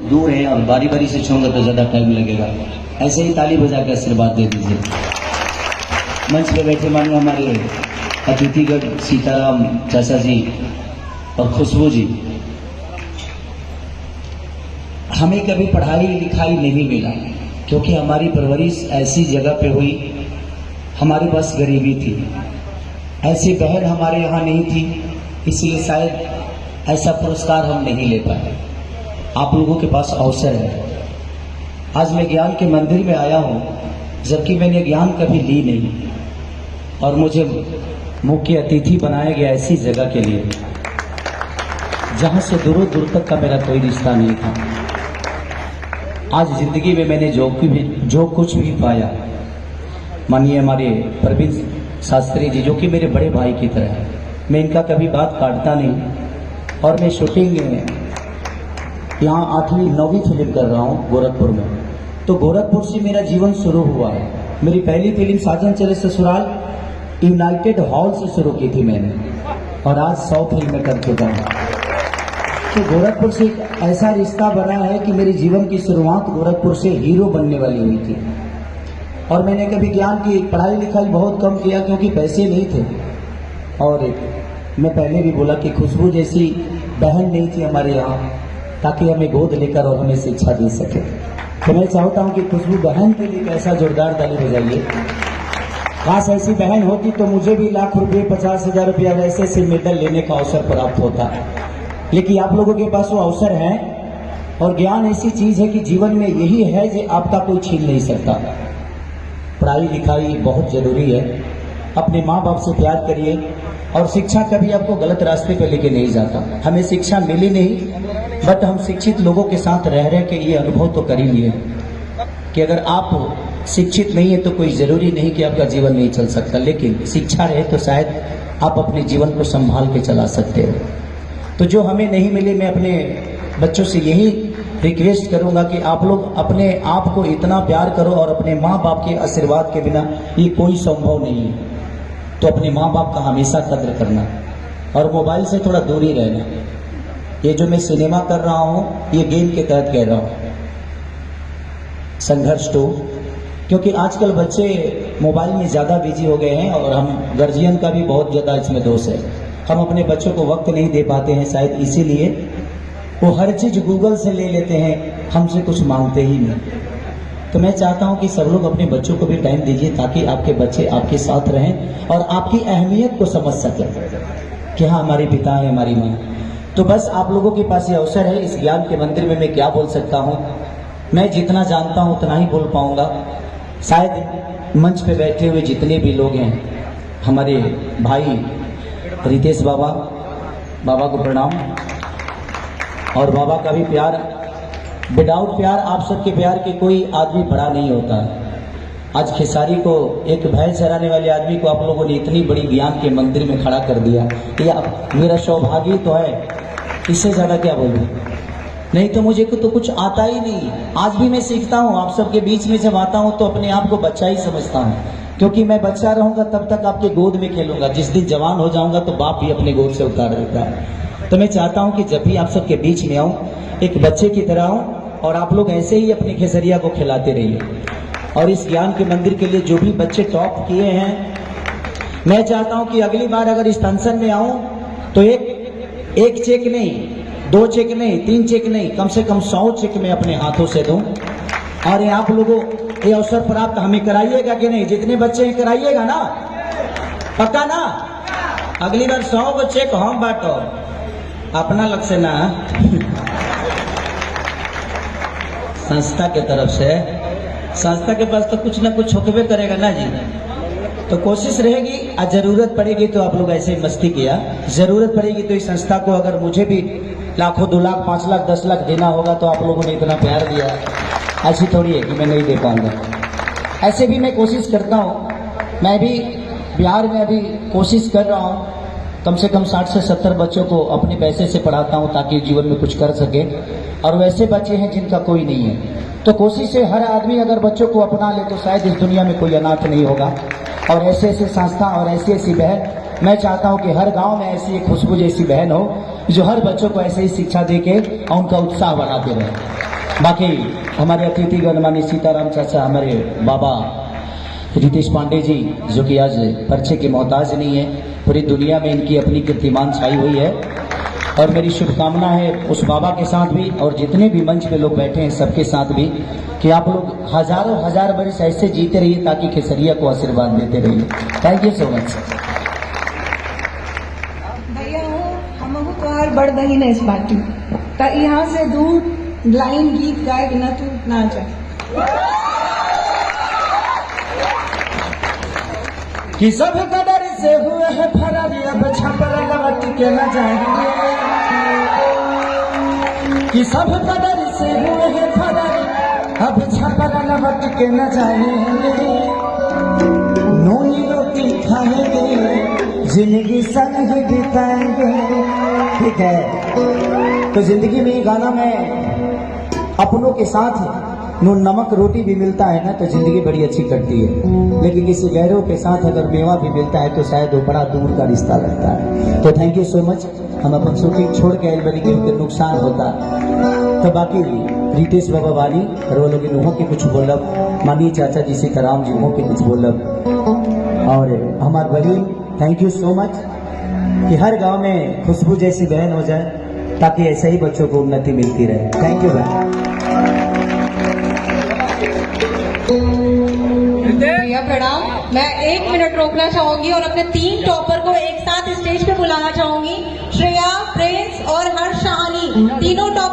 दूर हैं और बारी बारी से छूंगा तो ज़्यादा टाइम लगेगा, ऐसे ही ताली बजा के आशीर्वाद दे दीजिए। मंच पे बैठे माननीय हमारे अतिथिगढ़ सीताराम चाचा जी और खुशबू जी, हमें कभी पढ़ाई लिखाई नहीं मिला क्योंकि हमारी परवरिश ऐसी जगह पे हुई, हमारे पास गरीबी थी, ऐसी बहन हमारे यहाँ नहीं थी, इसलिए शायद ऐसा पुरस्कार हम नहीं ले पाए। आप लोगों के पास अवसर है। आज मैं ज्ञान के मंदिर में आया हूँ, जबकि मैंने ज्ञान कभी ली नहीं और मुझे मुख्य अतिथि बनाया गया ऐसी जगह के लिए जहाँ से दूर दूर तक का मेरा कोई रिश्ता नहीं था। आज जिंदगी में मैंने जो कुछ भी पाया, मानिए हमारे प्रवीण शास्त्री जी जो कि मेरे बड़े भाई की तरह है, मैं इनका कभी बात काटता नहीं। और मैं शूटिंग यहाँ 8वीं 9वीं फिल्म कर रहा हूँ गोरखपुर में, तो गोरखपुर से मेरा जीवन शुरू हुआ है। मेरी पहली फिल्म साजन चले ससुराल यूनाइटेड हॉल से शुरू की थी मैंने, और आज 100 फिल्में कर चुका हूँ। तो गोरखपुर से एक ऐसा रिश्ता बना है कि मेरे जीवन की शुरुआत गोरखपुर से हीरो बनने वाली हुई थी। और मैंने कभी ज्ञान की पढ़ाई लिखाई बहुत कम किया क्योंकि पैसे नहीं थे। और मैं पहले भी बोला कि खुशबू जैसी बहन नहीं थी हमारे यहाँ ताकि हमें गोद लेकर और हमें शिक्षा दे सके। तो मैं चाहता हूँ कि खुशबू बहन के लिए कैसा जोरदार ताली बजाइए। काश ऐसी बहन होती तो मुझे भी लाख रुपये 50,000 रुपया वैसे से मेडल लेने का अवसर प्राप्त होता, लेकिन आप लोगों के पास वो अवसर है। और ज्ञान ऐसी चीज है कि जीवन में यही है जो आपका कोई छीन नहीं सकता। पढ़ाई लिखाई बहुत जरूरी है, अपने माँ बाप से प्यार करिए, और शिक्षा कभी आपको गलत रास्ते पे लेके नहीं जाता। हमें शिक्षा मिली नहीं, बट हम शिक्षित लोगों के साथ रह के ये अनुभव तो कर ही लिए कि अगर आप शिक्षित नहीं है तो कोई जरूरी नहीं कि आपका जीवन नहीं चल सकता, लेकिन शिक्षा रहे तो शायद आप अपने जीवन को संभाल के चला सकते हो। तो जो हमें नहीं मिली, मैं अपने बच्चों से यही रिक्वेस्ट करूंगा कि आप लोग अपने आप को इतना प्यार करो, और अपने माँ बाप के आशीर्वाद के बिना ये कोई संभव नहीं है। तो अपने माँ बाप का हमेशा कद्र करना और मोबाइल से थोड़ा दूरी रहना। ये जो मैं सिनेमा कर रहा हूँ ये गेम के तहत कह रहा हूँ, संघर्ष 2, क्योंकि आजकल बच्चे मोबाइल में ज़्यादा बिजी हो गए हैं और हम गार्जियन का भी बहुत ज़्यादा इसमें दोष है। हम अपने बच्चों को वक्त नहीं दे पाते हैं, शायद इसीलिए वो हर चीज़ गूगल से ले लेते हैं, हमसे कुछ मांगते ही नहीं। तो मैं चाहता हूं कि सब लोग अपने बच्चों को भी टाइम दीजिए ताकि आपके बच्चे आपके साथ रहें और आपकी अहमियत को समझ सकें कि हाँ हमारे पिता है, हमारी माँ। तो बस आप लोगों के पास ये अवसर है। इस ज्ञान के मंदिर में मैं क्या बोल सकता हूँ, मैं जितना जानता हूँ उतना ही बोल पाऊंगा। शायद मंच पे बैठे हुए जितने भी लोग हैं, हमारे भाई रितेश बाबा को प्रणाम, और बाबा का भी प्यार, विदाउट प्यार, आप सबके प्यार के कोई आदमी बड़ा नहीं होता। आज खेसारी को, एक भैंस चराने वाले आदमी को आप लोगों ने इतनी बड़ी ज्ञान के मंदिर में खड़ा कर दिया, ये मेरा सौभाग्य तो है, इससे ज्यादा क्या बोलूं। नहीं तो मुझे तो कुछ आता ही नहीं। आज भी मैं सीखता हूँ, आप सबके बीच में जब आता हूँ तो अपने आप को बच्चा ही समझता हूँ, क्योंकि मैं बच्चा रहूंगा तब तक आपके गोद में खेलूंगा, जिस दिन जवान हो जाऊंगा तो बाप भी अपने गोद से उतार देता है। तो मैं चाहता हूं कि जब भी आप सबके बीच में आऊं एक बच्चे की तरह आऊं, और आप लोग ऐसे ही अपने खेसरिया को खिलाते रहिए। और इस ज्ञान के मंदिर के लिए जो भी बच्चे टॉप किए हैं, मैं चाहता हूं कि अगली बार अगर इस फंक्शन में आऊं तो एक चेक नहीं, 2 चेक नहीं, 3 चेक नहीं, कम से कम 100 चेक मैं अपने हाथों से दूं। और ये आप लोगों ये अवसर प्राप्त हमें कराइएगा कि नहीं? जितने बच्चे हैं कराइएगा ना, पक्का ना? अगली बार 100 को चेक हम बांटो, अपना लक्ष्य ना संस्था के तरफ से। संस्था के पास तो कुछ ना कुछ होकबे करेगा ना जी, तो कोशिश रहेगी। आज जरूरत पड़ेगी तो आप लोग ऐसे मस्ती किया, जरूरत पड़ेगी तो इस संस्था को अगर मुझे भी लाखों, 2 लाख, 5 लाख, 10 लाख देना होगा तो आप लोगों ने इतना प्यार दिया, ऐसी थोड़ी है कि मैं नहीं दे पाऊंगा। ऐसे भी मैं कोशिश करता हूँ। मैं भी बिहार में अभी कोशिश कर रहा हूँ, कम से कम 60 से 70 बच्चों को अपने पैसे से पढ़ाता हूँ ताकि जीवन में कुछ कर सके। और वैसे बच्चे हैं जिनका कोई नहीं है, तो कोशिश है हर आदमी अगर बच्चों को अपना ले तो शायद इस दुनिया में कोई अनाथ नहीं होगा। और ऐसे ऐसे संस्था और ऐसी ऐसी बहन, मैं चाहता हूँ कि हर गांव में ऐसी एक खुशबू जैसी बहन हो जो हर बच्चों को ऐसे ही शिक्षा दे के उनका उत्साह बढ़ाते रहे। बाकी हमारे अतिथि गणमान्य सीताराम चाचा, हमारे बाबा रितेश पांडे जी, जो कि आज परिचय के मोहताज नहीं है, पूरी दुनिया में इनकी अपनी कीर्तिमान छाई हुई है। और मेरी शुभकामना है उस बाबा के साथ भी और जितने भी मंच पे लोग बैठे हैं सबके साथ भी कि आप लोग हजारों हजार वर्ष ऐसे जीते रहिए ताकि खेसरिया को आशीर्वाद देते रहिए। Thank you so much. भैया हम तुम्हार बड़ बहन है इस बात की, तो यहाँ से दूर लाइन गीत गाए बिना तू ना जा। कि सब कदर से हुए है फरारी, अब छपर लौट के न जाएंगे। कि सब कदर से हुए है फरारी, अब छपर लौट के न जाएंगे। नूनी रोटी खाएंगे, जिंदगी संग बिताएंगे। ठीक है, तो जिंदगी में गाना में अपनों के साथ नून नमक रोटी भी मिलता है ना तो जिंदगी बड़ी अच्छी कटती है, लेकिन किसी गैरों के साथ अगर मेवा भी मिलता है तो शायद वो बड़ा दूर का रिश्ता लगता है। तो थैंक यू सो मच। हम अपन शूटिंग छोड़ के आए बनी के नुकसान होता, तो बाकी रितेश बाबा वाली और वो लोग इन्हों के कुछ बोलब, मानी चाचा जी सीताराम जी उन्हों के कुछ बोलब, और हमारे बहन थैंक यू सो मच कि हर गाँव में खुशबू जैसी बहन हो जाए ताकि ऐसे ही बच्चों को उन्नति मिलती रहे। थैंक यू बहन। भैया प्रणाम। मैं 1 मिनट रोकना चाहूंगी और अपने 3 टॉपर को एक साथ स्टेज पे बुलाना चाहूंगी। श्रेया, प्रिंस और हर्ष शाहानी, तीनों टॉपर